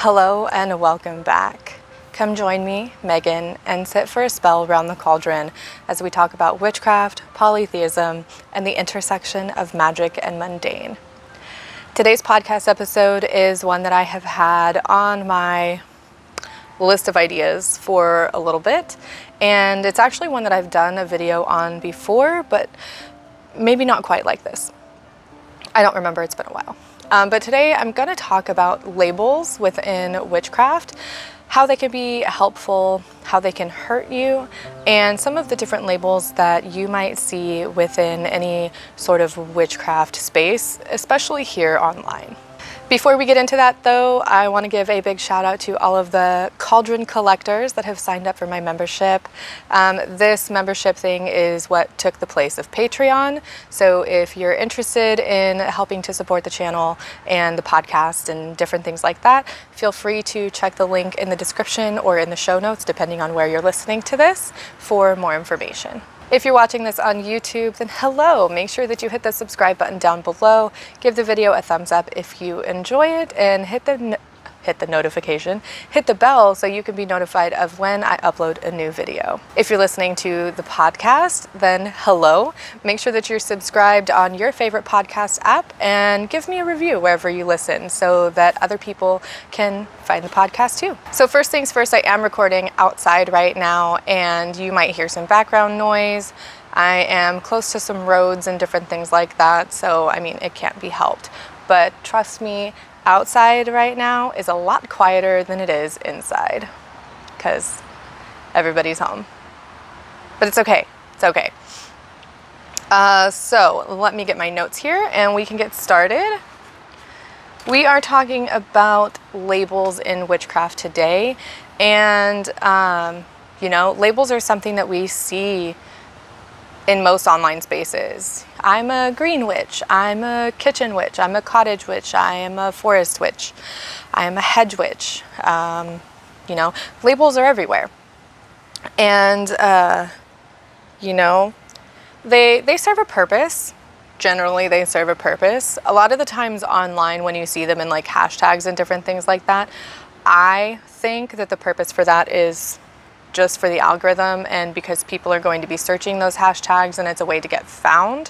Hello and welcome back. Come join me, Megan, and sit for a spell around the cauldron as we talk about witchcraft, polytheism, and the intersection of magic and mundane. Today's podcast episode is one that I have had on my list of ideas for a little bit, and it's actually one that I've done a video on before, but maybe not quite like this. I don't remember, it's been a while. But today I'm going to talk about labels within witchcraft, how they can be helpful, how they can hurt you, and some of the different labels that you might see within any sort of witchcraft space, especially here online. Before we get into that though, I want to give a big shout out to all of the cauldron collectors that have signed up for my membership. This membership thing is what took the place of Patreon. So if you're interested in helping to support the channel and the podcast and different things like that, feel free to check the link in the description or in the show notes, depending on where you're listening to this, for more information. If you're watching this on YouTube, then hello. Make sure that you hit the subscribe button down below. Give the video a thumbs up if you enjoy it, and hit the notification, hit the bell so you can be notified of when I upload a new video. If you're listening to the podcast, then hello. Make sure that you're subscribed on your favorite podcast app and give me a review wherever you listen so that other people can find the podcast too. So first things first, I am recording outside right now and you might hear some background noise. I am close to some roads and different things like that, so I mean, it can't be helped. But trust me, outside right now is a lot quieter than it is inside because everybody's home. But it's okay. It's okay. So let me get my notes here and we can get started. We are talking about labels in witchcraft today. And, labels are something that we see in most online spaces. I'm a green witch, I'm a kitchen witch, I'm a cottage witch, I am a forest witch, I am a hedge witch. Labels are everywhere. And, they serve a purpose. Generally, they serve a purpose. A lot of the times online when you see them in like hashtags and different things like that, I think that the purpose for that is just for the algorithm and because people are going to be searching those hashtags and it's a way to get found.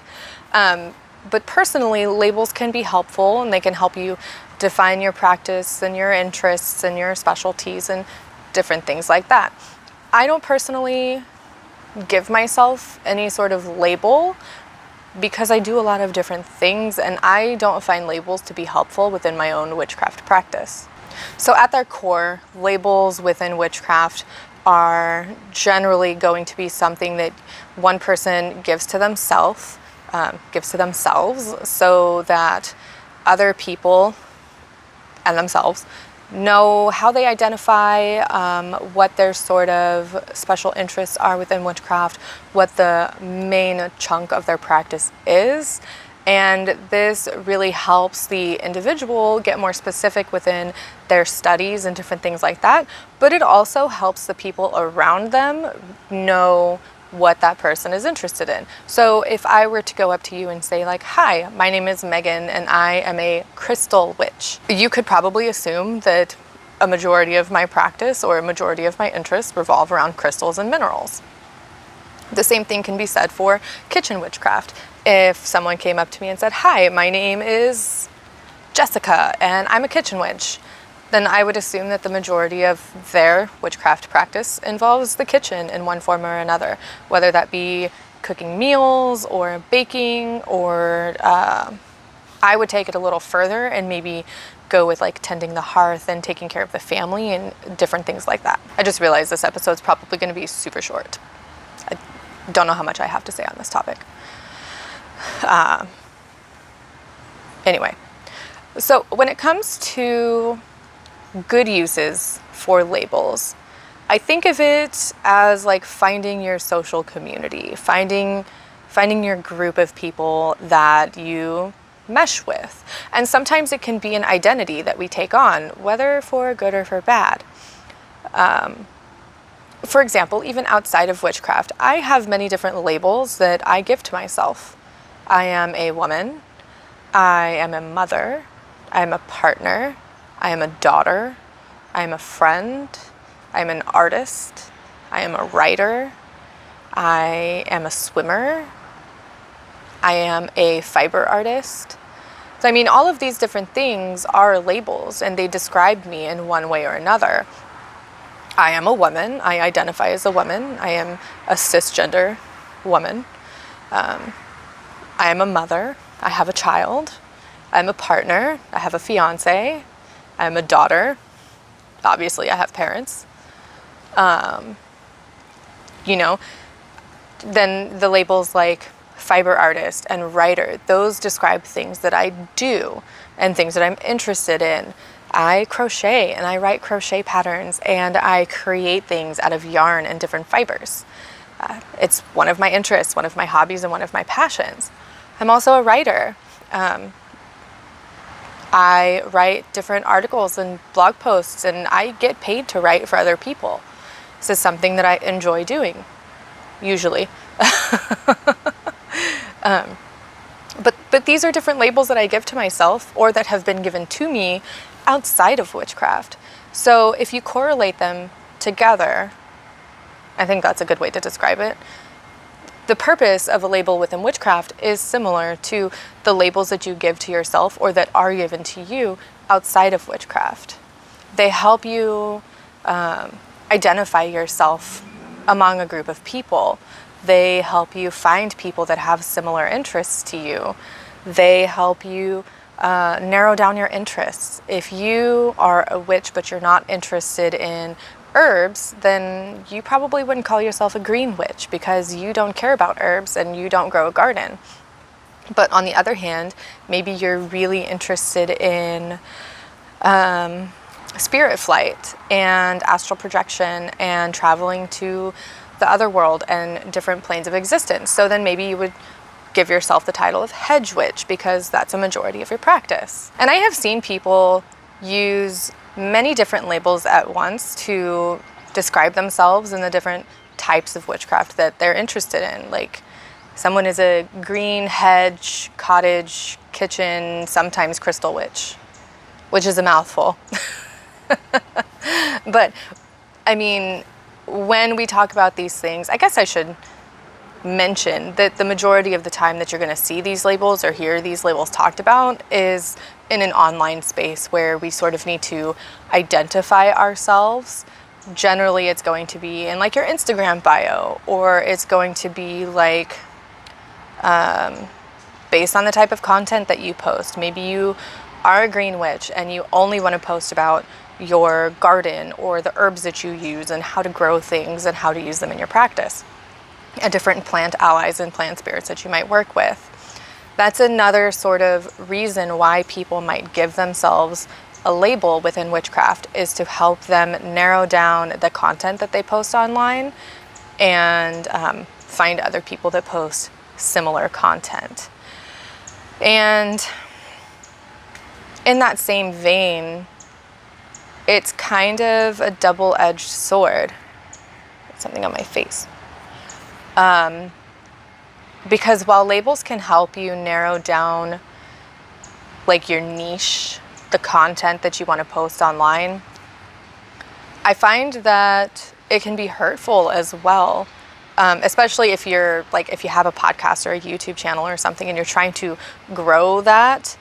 But personally, labels can be helpful and they can help you define your practice and your interests and your specialties and different things like that. I don't personally give myself any sort of label because I do a lot of different things and I don't find labels to be helpful within my own witchcraft practice. So at their core, labels within witchcraft are generally going to be something that one person gives to themselves so that other people and themselves know how they identify, what their sort of special interests are within witchcraft, what the main chunk of their practice is. And this really helps the individual get more specific within their studies and different things like that. But it also helps the people around them know what that person is interested in. So if I were to go up to you and say like, hi, my name is Megan and I am a crystal witch, you could probably assume that a majority of my practice or a majority of my interests revolve around crystals and minerals. The same thing can be said for kitchen witchcraft. If someone came up to me and said, hi, my name is Jessica and I'm a kitchen witch, then I would assume that the majority of their witchcraft practice involves the kitchen in one form or another, whether that be cooking meals or baking, or I would take it a little further and maybe go with like tending the hearth and taking care of the family and different things like that. I just realized this episode's probably going to be super short. I don't know how much I have to say on this topic. Anyway, so when it comes to good uses for labels, I think of it as like finding your social community, finding your group of people that you mesh with. And sometimes it can be an identity that we take on, whether for good or for bad. For example, even outside of witchcraft, I have many different labels that I give to myself. I am a woman, I am a mother, I am a partner, I am a daughter, I am a friend. I am an artist. I am a writer. I am a swimmer. I am a fiber artist. So I mean, all of these different things are labels, and they describe me in one way or another. I am a woman. I identify as a woman. I am a cisgender woman. I am a mother. I have a child. I'm a partner. I have a fiance. I'm a daughter. Obviously, I have parents. Then the labels like fiber artist and writer, those describe things that I do and things that I'm interested in. I crochet and I write crochet patterns and I create things out of yarn and different fibers. It's one of my interests, one of my hobbies, and one of my passions. I'm also a writer. I write different articles and blog posts, and I get paid to write for other people. This is something that I enjoy doing, usually. But these are different labels that I give to myself or that have been given to me outside of witchcraft. So if you correlate them together, I think that's a good way to describe it. The purpose of a label within witchcraft is similar to the labels that you give to yourself or that are given to you outside of witchcraft. They help you identify yourself among a group of people. They help you find people that have similar interests to you. They help you narrow down your interests. If you are a witch but you're not interested in herbs, then you probably wouldn't call yourself a green witch because you don't care about herbs and you don't grow a garden. But on the other hand, maybe you're really interested in spirit flight and astral projection and traveling to the other world and different planes of existence. So then maybe you would give yourself the title of hedge witch because that's a majority of your practice. And I have seen people use many different labels at once to describe themselves and the different types of witchcraft that they're interested in. Like, someone is a green hedge, cottage, kitchen, sometimes crystal witch, which is a mouthful. But, I mean, when we talk about these things, I guess I should mention that the majority of the time that you're going to see these labels or hear these labels talked about is in an online space where we sort of need to identify ourselves. Generally, it's going to be in like your Instagram bio, or it's going to be like based on the type of content that you post. Maybe you are a green witch and you only want to post about your garden or the herbs that you use and how to grow things and how to use them in your practice, and different plant allies and plant spirits that you might work with. That's another sort of reason why people might give themselves a label within witchcraft, is to help them narrow down the content that they post online and find other people that post similar content. And in that same vein, it's kind of a double-edged sword. Something on my face. Because while labels can help you narrow down like your niche, the content that you want to post online, I find that it can be hurtful as well. Especially if you're like, if you have a podcast or a YouTube channel or something and you're trying to grow that.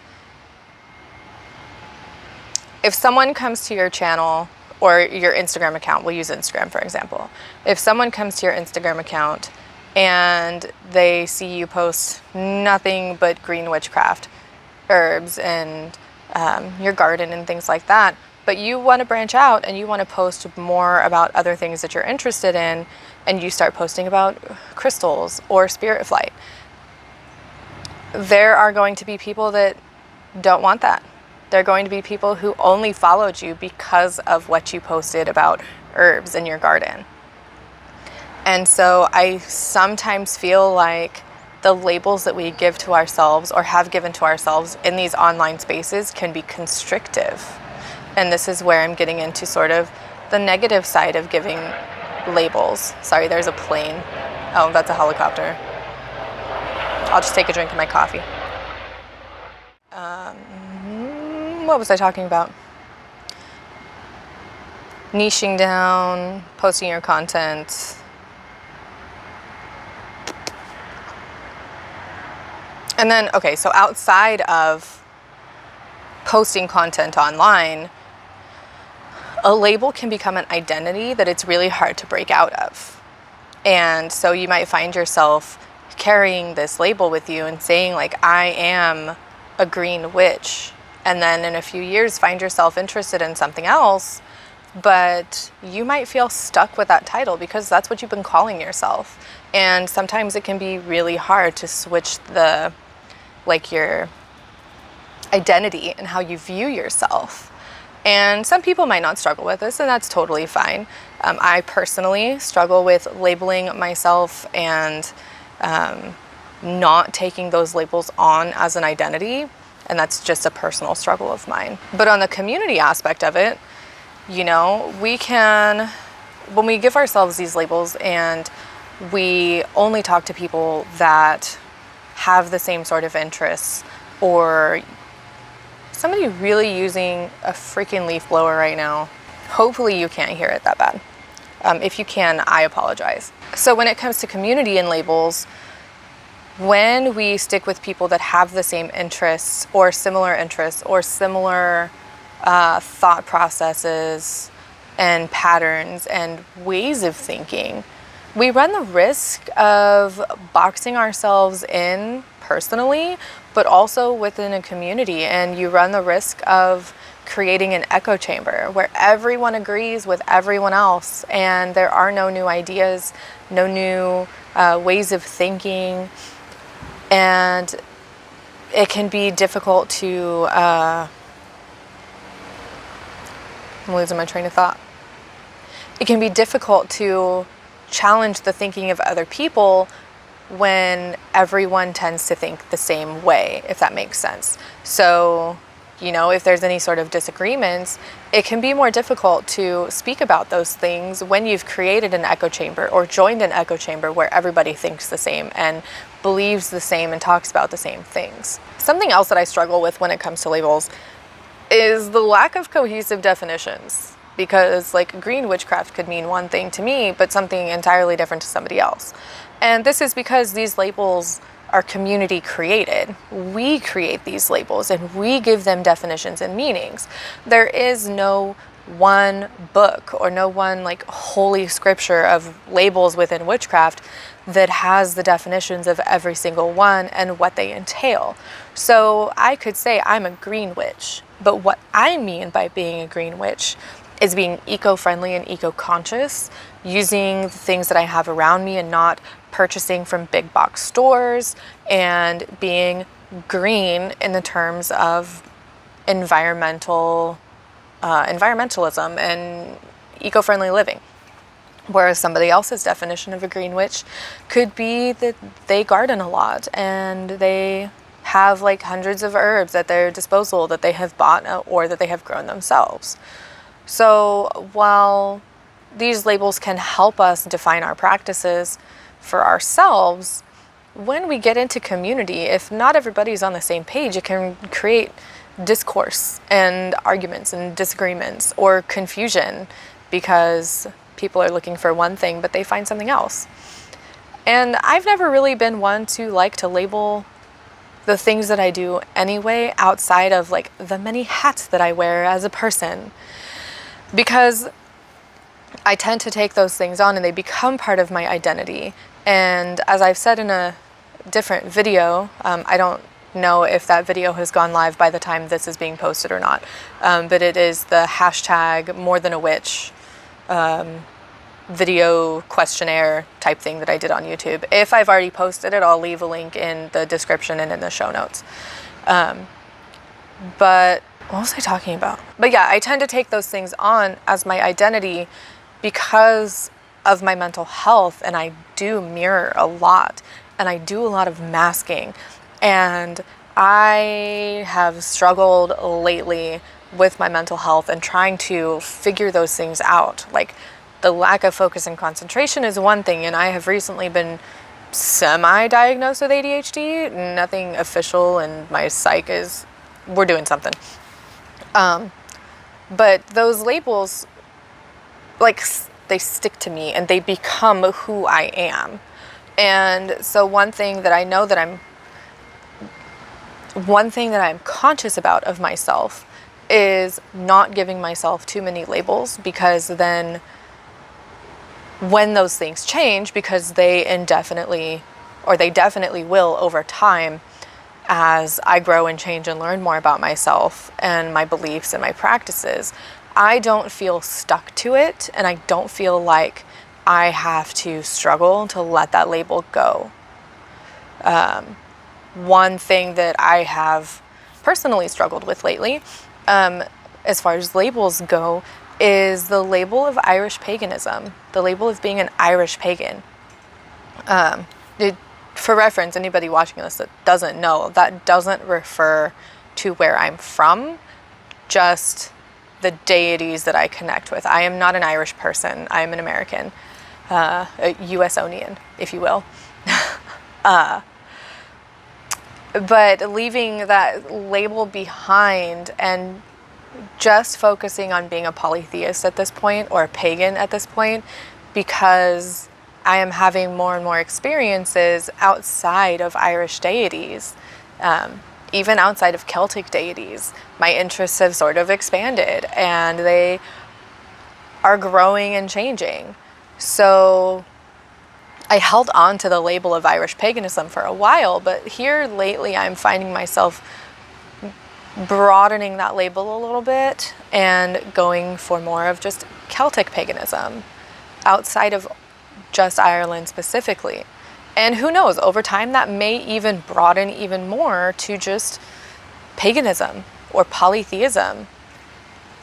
If someone comes to your channel or your Instagram account, we'll use Instagram for example. If someone comes to your Instagram account and they see you post nothing but green witchcraft, herbs, and your garden and things like that, but you want to branch out and you want to post more about other things that you're interested in, and you start posting about crystals or spirit flight, there are going to be people that don't want that. There are going to be people who only followed you because of what you posted about herbs in your garden. And so I sometimes feel like the labels that we give to ourselves or have given to ourselves in these online spaces can be constrictive. And this is where I'm getting into sort of the negative side of giving labels. Sorry, there's a plane. Oh, that's a helicopter. I'll just take a drink of my coffee. What was I talking about? niching down, posting your content. And then, okay, so outside of posting content online, a label can become an identity that it's really hard to break out of. And so you might find yourself carrying this label with you and saying, like, I am a green witch. And then in a few years find yourself interested in something else, but you might feel stuck with that title because that's what you've been calling yourself. And sometimes it can be really hard to switch your identity and how you view yourself. And some people might not struggle with this, and that's totally fine. I personally struggle with labeling myself and not taking those labels on as an identity, and that's just a personal struggle of mine. But on the community aspect of it, you know, we can, when we give ourselves these labels and we only talk to people that have the same sort of interests, or somebody really using a freaking leaf blower right now. Hopefully you can't hear it that bad. If you can, I apologize. So when it comes to community and labels, when we stick with people that have the same interests or similar thought processes and patterns and ways of thinking, we run the risk of boxing ourselves in personally, but also within a community. And you run the risk of creating an echo chamber where everyone agrees with everyone else and there are no new ideas, no new ways of thinking. And it can be difficult to, I'm losing my train of thought. It can be difficult to challenge the thinking of other people when everyone tends to think the same way, if that makes sense. So, you know, if there's any sort of disagreements, it can be more difficult to speak about those things when you've created an echo chamber or joined an echo chamber where everybody thinks the same and believes the same and talks about the same things. Something else that I struggle with when it comes to labels is the lack of cohesive definitions. Because like green witchcraft could mean one thing to me, but something entirely different to somebody else. And this is because these labels are community created. We create these labels and we give them definitions and meanings. There is no one book or no one like holy scripture of labels within witchcraft that has the definitions of every single one and what they entail. So I could say I'm a green witch, but what I mean by being a green witch is being eco-friendly and eco-conscious, using the things that I have around me and not purchasing from big box stores, and being green in the terms of environmentalism and eco-friendly living. Whereas somebody else's definition of a green witch could be that they garden a lot and they have like hundreds of herbs at their disposal that they have bought or that they have grown themselves. So while these labels can help us define our practices for ourselves, when we get into community, if not everybody's on the same page, it can create discourse and arguments and disagreements or confusion because people are looking for one thing, but they find something else. And I've never really been one to like to label the things that I do anyway, outside of like the many hats that I wear as a person. Because I tend to take those things on and they become part of my identity. And as I've said in a different video, I don't know if that video has gone live by the time this is being posted or not, but it is the hashtag more than a witch video questionnaire type thing that I did on YouTube. If I've already posted it, I'll leave a link in the description and in the show notes. But what was I talking about? But yeah, I tend to take those things on as my identity because of my mental health, and I do mirror a lot and I do a lot of masking, and I have struggled lately with my mental health and trying to figure those things out. Like the lack of focus and concentration is one thing, and I have recently been semi-diagnosed with ADHD, nothing official, and my psych is, we're doing something. But those labels like, they stick to me and they become who I am. And so one thing that I'm conscious about of myself is not giving myself too many labels, because then when those things change, because they definitely will over time, as I grow and change and learn more about myself and my beliefs and my practices, I don't feel stuck to it, and I don't feel like I have to struggle to let that label go. One thing that I have personally struggled with lately, as far as labels go, is the label of Irish paganism, the label of being an Irish pagan. For reference, anybody watching this that doesn't know, that doesn't refer to where I'm from, just the deities that I connect with. I am not an Irish person. I am an American, a USonian, if you will. But leaving that label behind and just focusing on being a polytheist at this point, or a pagan at this point, because I am having more and more experiences outside of Irish deities, even outside of Celtic deities. My interests have sort of expanded, and they are growing and changing. So I held on to the label of Irish paganism for a while, but here lately I'm finding myself broadening that label a little bit and going for more of just Celtic paganism outside of just Ireland specifically. And who knows, over time that may even broaden even more to just paganism or polytheism.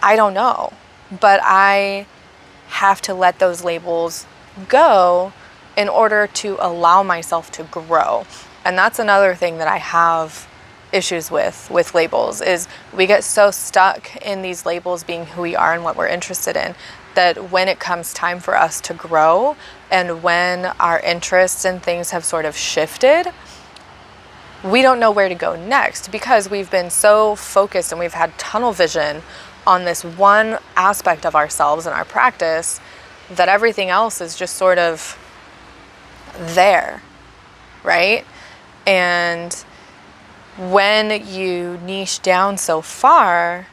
I don't know, but I have to let those labels go in order to allow myself to grow. And that's another thing that I have issues with labels, is we get so stuck in these labels being who we are and what we're interested in, that when it comes time for us to grow, and when our interests and things have sort of shifted, we don't know where to go next, because we've been so focused and we've had tunnel vision on this one aspect of ourselves and our practice, that everything else is just sort of there, right? And when you niche down so far,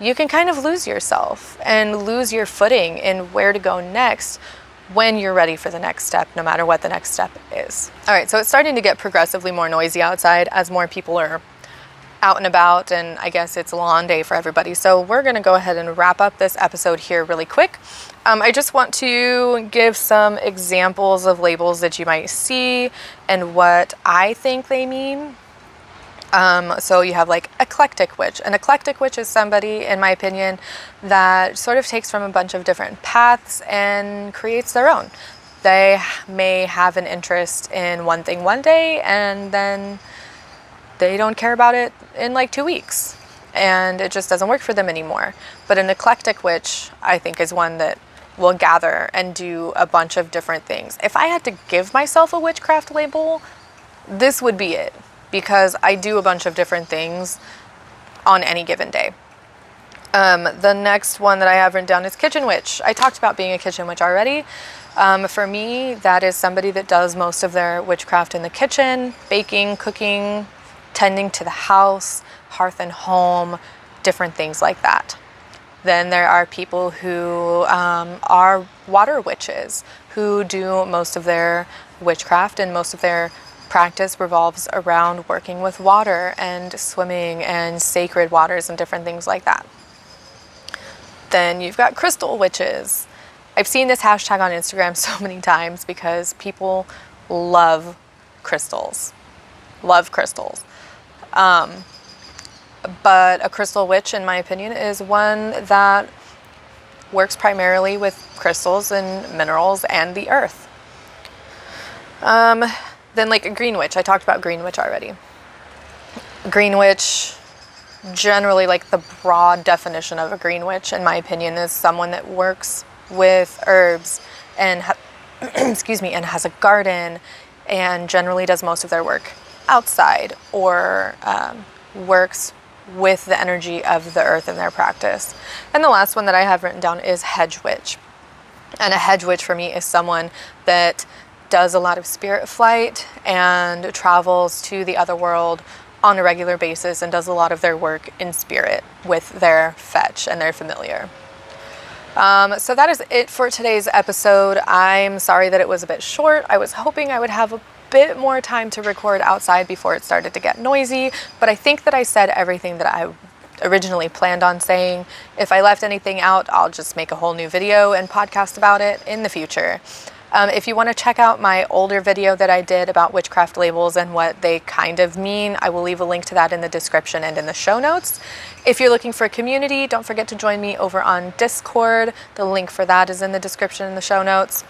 you can kind of lose yourself and lose your footing in where to go next when you're ready for the next step, no matter what the next step is. All right, so it's starting to get progressively more noisy outside as more people are out and about, and I guess it's lawn day for everybody. So we're gonna go ahead and wrap up this episode here really quick. I just want to give some examples of labels that you might see and what I think they mean. So you have like eclectic witch. An eclectic witch is somebody, in my opinion, that sort of takes from a bunch of different paths and creates their own. They may have an interest in one thing one day, and then they don't care about it in like 2 weeks, and it just doesn't work for them anymore. But an eclectic witch, I think, is one that will gather and do a bunch of different things. If I had to give myself a witchcraft label, this would be it, because I do a bunch of different things on any given day. The next one that I have written down is kitchen witch. I talked about being a kitchen witch already. For me, that is somebody that does most of their witchcraft in the kitchen, baking, cooking, tending to the house, hearth and home, different things like that. Then there are people who are water witches, who do most of their witchcraft and most of their practice revolves around working with water and swimming and sacred waters and different things like that. Then you've got crystal witches. I've seen this hashtag on Instagram so many times because people love crystals. Love crystals. But a crystal witch, in my opinion, is one that works primarily with crystals and minerals and the earth. Then like a green witch. I talked about green witch already. Green witch, generally, like the broad definition of a green witch, in my opinion, is someone that works with herbs and and has a garden, and generally does most of their work outside, or works with the energy of the earth in their practice. And the last one that I have written down is hedge witch. And a hedge witch for me is someone that does a lot of spirit flight and travels to the other world on a regular basis and does a lot of their work in spirit with their fetch and their familiar. So that is it for today's episode. I'm sorry that it was a bit short. I was hoping I would have a bit more time to record outside before it started to get noisy, but I think that I said everything that I originally planned on saying. If I left anything out, I'll just make a whole new video and podcast about it in the future. If you want to check out my older video that I did about witchcraft labels and what they kind of mean, I will leave a link to that in the description and in the show notes. If you're looking for a community, don't forget to join me over on Discord. The link for that is in the description and the show notes.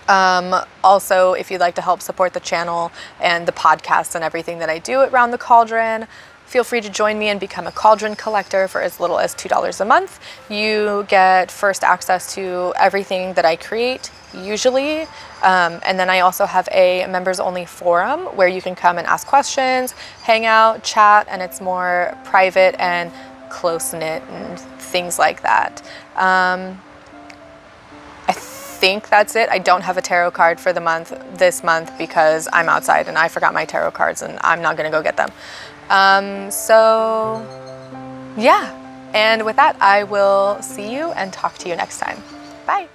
Also, if you'd like to help support the channel and the podcast and everything that I do at Round the Cauldron, feel free to join me and become a cauldron collector for as little as $2 a month. You get first access to everything that I create, usually. And then I also have a members only forum where you can come and ask questions, hang out, chat, and it's more private and close-knit and things like that. I think that's it. I don't have a tarot card for this month because I'm outside and I forgot my tarot cards and I'm not gonna go get them. So yeah, and with that, I will see you and talk to you next time. Bye.